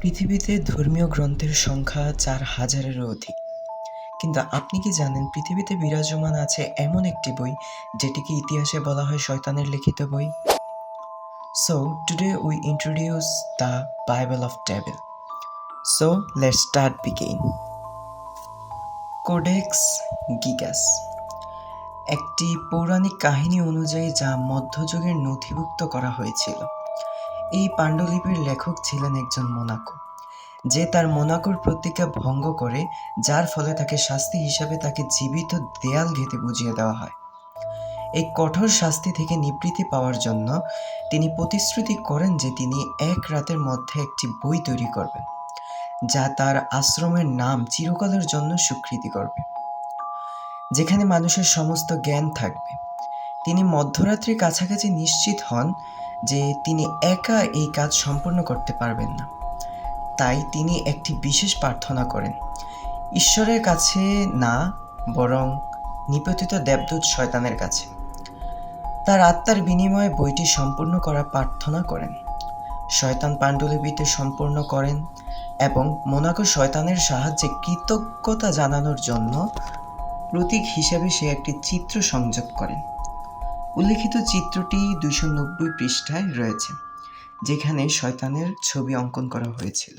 পৃথিবীতে ধর্মীয় গ্রন্থের সংখ্যা ৪,০০০-এরও অধিক। কিন্তু আপনি কি জানেন পৃথিবীতে বিরাজমান আছে এমন একটি বই যেটিকে ইতিহাসে বলা হয় শয়তানের লিখিত বই? So today we introduce the Bible of Devil. So let's start begin. Codex Gigas একটি পৌরাণিক কাহিনী অনুযায়ী যা মধ্যযুগের নথিভুক্ত করা হয়েছিল। এই পাণ্ডুলিপির লেখক ছিলেন একজন মোনাকো, যে তার মোনাকোর প্রতিজ্ঞা ভঙ্গ করে, যার ফলে তাকে শাস্তি হিসাবে তাকে জীবিত দেয়াল ঘেঁটে বুঝিয়ে দেওয়া হয়। এই কঠোর শাস্তি থেকে নিবৃত্তি পাওয়ার জন্য তিনি প্রতিশ্রুতি করেন যে তিনি এক রাতের মধ্যে একটি বই তৈরি করবেন, যা তার আশ্রমের নাম চিরকালের জন্য স্বীকৃতি করবে, যেখানে মানুষের সমস্ত জ্ঞান থাকবে। তিনি মধ্যরাত্রির কাছাকাছি নিশ্চিত হন যে তিনি একা এই কাজ সম্পূর্ণ করতে পারবেন না। তাই তিনি একটি বিশেষ প্রার্থনা করেন, ঈশ্বরের কাছে না, বরং নিপতিত দেবদূত শয়তানের কাছে। তার আত্মার বিনিময়ে বইটি সম্পূর্ণ করার প্রার্থনা করেন। শয়তান পাণ্ডুলিপিতে সম্পূর্ণ করেন এবং মোনাকো শয়তানের সাহায্যে কৃতজ্ঞতা জানানোর জন্য প্রতীক হিসেবে সে একটি চিত্র সংযোগ করেন। উল্লিখিত চিত্রটি 290 পৃষ্ঠায় রয়েছে, যেখানে শয়তানের ছবি অঙ্কন করা হয়েছিল।